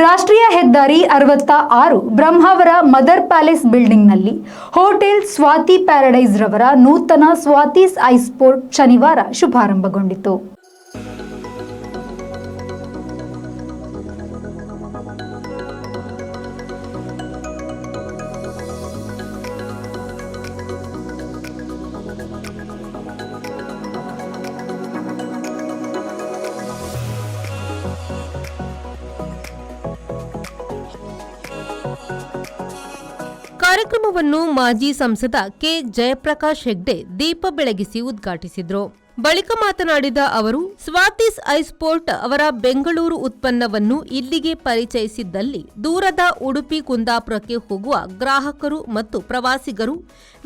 ರಾಷ್ಟ್ರೀಯ ಹೆದ್ದಾರಿ 66 Brahmavar mother palace ಬಿಲ್ಡಿಂಗ್ನಲ್ಲಿ ಹೋಟೆಲ್ ಸ್ವಾತಿ ಪ್ಯಾರಡೈಸ್ ರವರ ನೂತನ ಸ್ವಾತೀಸ್ ಐಸ್ ಪೋರ್ಟ್ ಶನಿವಾರ ಶುಭಾರಂಭಗೊಂಡಿತು. ಕಾರ್ಯಕ್ರಮವನ್ನು ಮಾಜಿ ಸಂಸದ ಕೆ ಜಯಪ್ರಕಾಶ್ ಹೆಗ್ಡೆ ದೀಪ ಬೆಳಗಿಸಿ ಉದ್ಘಾಟಿಸಿದರು. ಬಳಿಕ ಮಾತನಾಡಿದ ಅವರು, ಸ್ವಾತೀಸ್ ಐಸ್ ಪೋರ್ಟ್ ಅವರ ಬೆಂಗಳೂರು ಉತ್ಪನ್ನವನ್ನು ಇಲ್ಲಿಗೆ ಪರಿಚಯಿಸಿದ್ದಲ್ಲಿ ದೂರದ ಉಡುಪಿ ಕುಂದಾಪುರಕ್ಕೆ ಹೋಗುವ ಗ್ರಾಹಕರು ಮತ್ತು ಪ್ರವಾಸಿಗರು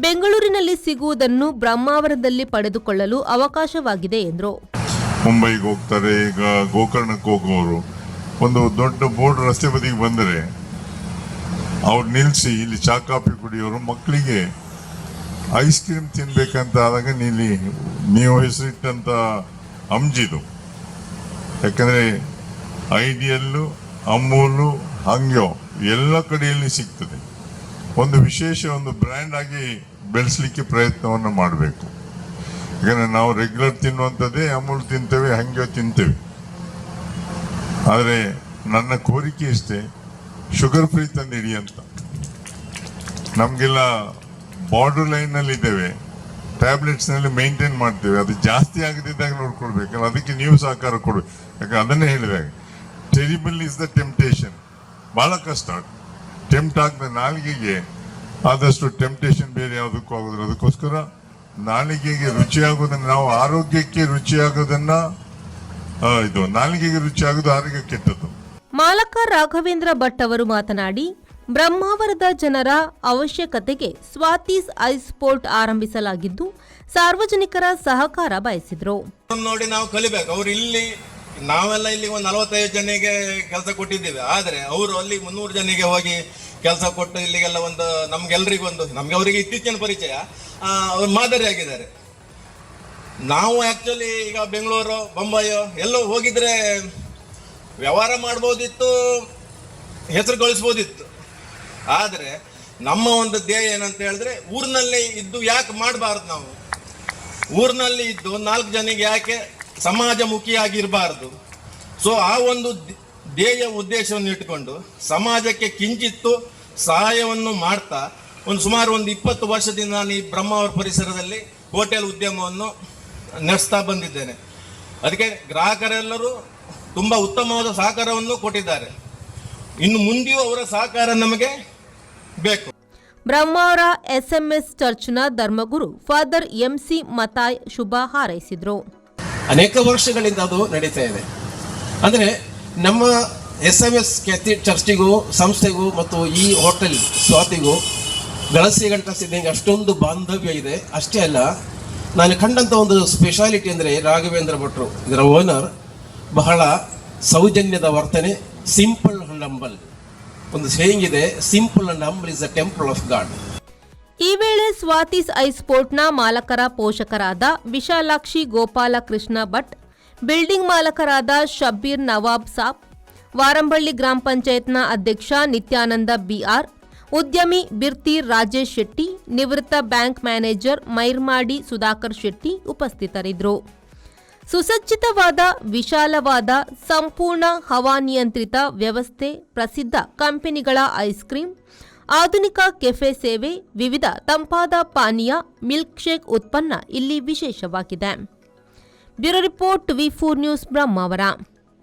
ಬೆಂಗಳೂರಿನಲ್ಲಿ ಸಿಗುವುದನ್ನು ಬ್ರಹ್ಮಾವರದಲ್ಲಿ ಪಡೆದುಕೊಳ್ಳಲು ಅವಕಾಶವಾಗಿದೆ ಎಂದರು. ಮುಂಬೈಗೆ ಹೋಗ್ತಾರೆ, ಈಗ ಗೋಕರ್ಣಕ್ಕೆ ಹೋಗೋರು ಒಂದು ದೊಡ್ಡ ಬೋರ್ಡ್ ರಸ್ತೆ ಬದಿಗೆ ಬಂದರೆ ಅವ್ರು ನಿಲ್ಲಿಸಿ ಇಲ್ಲಿ ಚಾ ಕಾಫಿ ಕುಡಿಯೋರು ಮಕ್ಕಳಿಗೆ ಐಸ್ ಕ್ರೀಮ್ ತಿನ್ಬೇಕಂತ ಆದಾಗ ನೀವು ಹೆಸರಿಟ್ಟಂತ ಅಂಜಿದು. ಯಾಕಂದರೆ ಐಡಿಯಲ್ಲು, ಅಮೂಲು, ಹಂಗ್ಯೋ ಎಲ್ಲ ಕಡೆಯಲ್ಲಿ ಸಿಗ್ತದೆ. ಒಂದು ವಿಶೇಷ ಒಂದು ಬ್ರ್ಯಾಂಡ್ ಆಗಿ ಬೆಳೆಸಲಿಕ್ಕೆ ಪ್ರಯತ್ನವನ್ನು ಮಾಡಬೇಕು. ಯಾಕಂದರೆ ನಾವು ರೆಗ್ಯುಲರ್ ತಿನ್ನುವಂಥದ್ದೇ ಅಮೂಲ್ ತಿಂತೇವೆ, ಹಂಗ್ಯೋ ತಿಂತೇವೆ. ಆದರೆ ನನ್ನ ಕೋರಿಕೆ ಇಷ್ಟೇ, ಶುಗರ್ ಫ್ರೀ ತಂದಿಡಿ ಅಂತ. ನಮಗೆಲ್ಲ ಬಾರ್ಡರ್ ಲೈನಲ್ಲಿ ಇದ್ದೇವೆ, ಟ್ಯಾಬ್ಲೆಟ್ಸ್ನಲ್ಲಿ ಮೇಂಟೈನ್ ಮಾಡ್ತೇವೆ. ಅದು ಜಾಸ್ತಿ ಆಗದಿದ್ದಾಗ ನೋಡ್ಕೊಳ್ಬೇಕಲ್ಲ, ಅದಕ್ಕೆ ನೀವು ಸಹಕಾರ ಕೊಡ್ಬೇಕು. ಯಾಕಂದ್ರೆ ಅದನ್ನೇ ಹೇಳಿದಾಗ ಟೆರಿಬಲ್ ಇಸ್ ದ ಟೆಂಪ್ಟೇಷನ್. ಭಾಳ ಕಷ್ಟ ಟೆಂಪ್ಟ್ ಆಗದ ನಾಲಿಗೆಗೆ ಆದಷ್ಟು ಟೆಂಪ್ಟೇಷನ್ ಬೇರೆ ಯಾವುದಕ್ಕೂ ಆಗೋದಿಲ್ಲ. ಅದಕ್ಕೋಸ್ಕರ ನಾಲಿಗೆಗೆ ರುಚಿಯಾಗೋದನ್ನ, ನಾವು ಆರೋಗ್ಯಕ್ಕೆ ರುಚಿಯಾಗೋದನ್ನ, ಇದು ನಾಲಿಗೆಗೆ ರುಚಿಯಾಗೋದು ಆರೋಗ್ಯ ಕೆಟ್ಟದ್ದು. ಮಾಲಕ ರಾಘವೇಂದ್ರ ಭಟ್ ಅವರು ಮಾತನಾಡಿ, ಬ್ರಹ್ಮಾವರದ ಜನರ ಅವಶ್ಯಕತೆಗೆ ಸ್ವಾತೀಸ್ ಐಸ್ ಪೋರ್ಟ್ ಆರಂಭಿಸಲಾಗಿದ್ದು ಸಾರ್ವಜನಿಕರ ಸಹಕಾರ ಬಯಸಿದ್ರು. ನೋಡಿ ನಾವು ಕಲಿಬೇಕು. ಅವರು ಇಲ್ಲಿ, ನಾವೆಲ್ಲ ಇಲ್ಲಿ ಒಂದು 45 ಜನಿಗೆ ಕೆಲಸ ಕೊಟ್ಟಿದ್ದೇವೆ. ಆದರೆ ಅವರು ಅಲ್ಲಿ 300 ಜನಿಗೆ ಹೋಗಿ ಕೆಲಸ ಕೊಟ್ಟು ಇಲ್ಲಿಗೆಲ್ಲ ಒಂದು ನಮ್ಗೆ ಅವರಿಗೆ ಇತ್ತೀಚಿನ ಪರಿಚಯ, ಅವ್ರು ಮಾದರಿಯಾಗಿದ್ದಾರೆ. ನಾವು ಆಕ್ಚುಲಿ ಈಗ ಬೆಂಗಳೂರು, ಬೊಂಬಾಯೋ ಎಲ್ಲೋ ಹೋಗಿದ್ರೆ ವ್ಯವಹಾರ ಮಾಡ್ಬೋದಿತ್ತು, ಹೆಸರು ಗಳಿಸ್ಬೋದಿತ್ತು. ಆದರೆ ನಮ್ಮ ಒಂದು ಧ್ಯೇಯ ಏನಂತ ಹೇಳಿದ್ರೆ, ಊರಿನಲ್ಲಿ ಇದ್ದು ಯಾಕೆ ಮಾಡಬಾರ್ದು? ನಾವು ಊರಿನಲ್ಲಿ ಇದ್ದು 4 ಜನಿಗೆ ಯಾಕೆ ಸಮಾಜಮುಖಿಯಾಗಿರಬಾರ್ದು? ಸೊ ಆ ಒಂದು ಧ್ಯೇಯ ಉದ್ದೇಶವನ್ನು ಇಟ್ಟುಕೊಂಡು ಸಮಾಜಕ್ಕೆ ಕಿಂಚಿತ್ತು ಸಹಾಯವನ್ನು ಮಾಡ್ತಾ ಸುಮಾರು 20 ವರ್ಷದಿಂದ ನಾನು ಈ ಬ್ರಹ್ಮಾವರ ಪರಿಸರದಲ್ಲಿ ಹೋಟೆಲ್ ಉದ್ಯಮವನ್ನು ನಡೆಸ್ತಾ ಬಂದಿದ್ದೇನೆ. ಅದಕ್ಕೆ ಗ್ರಾಹಕರೆಲ್ಲರೂ ತುಂಬ ಉತ್ತಮವಾದ ಸಹಕಾರವನ್ನು ಕೊಟ್ಟಿದ್ದಾರೆ. ಇನ್ನು ಮುಂದೆಯೂ ಅವರ ಸಹಕಾರ ನಮಗೆ ಬೇಕು. ಬ್ರಹ್ಮಾವರ SMS ಚರ್ಚ್ನ ಧರ್ಮಗುರು ಫಾದರ್ MC ಮತಾಯ್ ಶುಭ ಹಾರೈಸಿದ್ರು. ಅನೇಕ ವರ್ಷಗಳಿಂದ ಅದು ನಡೀತಾ ಇದೆ. ಅಂದರೆ ನಮ್ಮ SMS ಚರ್ಚಿಗೂ, ಸಂಸ್ಥೆಗೂ ಮತ್ತು ಈ ಹೋಟೆಲ್ ಸ್ವಾತಿಗೂ ಗಳಸಿಗಂಟ ಸಿದ್ಧಂಗೆ ಅಷ್ಟೊಂದು ಬಾಂಧವ್ಯ ಇದೆ. ಅಷ್ಟೇ ಅಲ್ಲ, ನಾನು ಕಂಡಂಥ ಒಂದು ಸ್ಪೆಷಾಲಿಟಿ ಅಂದರೆ ರಾಘವೇಂದ್ರ ಭಟ್ರು, ಇದರ ಓನರ್, ಬಹಳ ಸೌಜನ್ಯದ ವರ್ತನೆ, ಸಿಂಪಲ್ ಅಂಡ್ ಹಂಬಲ್. ಒಂದು ಸೇಯಿಂಗ್ ಇದೆ, simple and humble is the temple of god. ಈ ವೇಳೆ ಸ್ವಾತೀಸ್ ಐಸ್ ಪೋರ್ಟ್ನ ಮಾಲಕರ ಪೋಷಕರಾದ ವಿಶಾಲಾಕ್ಷಿ ಗೋಪಾಲಕೃಷ್ಣ ಭಟ್, ಬಿಲ್ಡಿಂಗ್ ಮಾಲಕರಾದ ಶಬ್ಬೀರ್ ನವಾಬ್ ಸಾಬ್, ವಾರಂಬಳ್ಳಿ ಗ್ರಾಮ ಪಂಚಾಯತ್ನ ಅಧ್ಯಕ್ಷ ನಿತ್ಯಾನಂದ BR, ಉದ್ಯಮಿ ಬಿರ್ತಿ ರಾಜೇಶ್ ಶೆಟ್ಟಿ, ನಿವೃತ್ತ ಬ್ಯಾಂಕ್ ಮ್ಯಾನೇಜರ್ ಮೈರ್ಮಾಡಿ ಸುಧಾಕರ್ ಶೆಟ್ಟಿ ಉಪಸ್ಥಿತರಿದ್ದರು. ಸುಸಜ್ಜಿತವಾದ, ವಿಶಾಲವಾದ, ಸಂಪೂರ್ಣ ಹವಾನಿಯಂತ್ರಿತ ವ್ಯವಸ್ಥೆ, ಪ್ರಸಿದ್ಧ ಕಂಪನಿಗಳ ಐಸ್ ಕ್ರೀಂ, ಆಧುನಿಕ ಕೆಫೆ ಸೇವೆ, ವಿವಿಧ ತಂಪಾದ ಪಾನೀಯ, ಮಿಲ್ಕ್ ಶೇಕ್ ಉತ್ಪನ್ನ ಇಲ್ಲಿ ವಿಶೇಷವಾಗಿದೆ. Bureau report V4 news Brahmavar.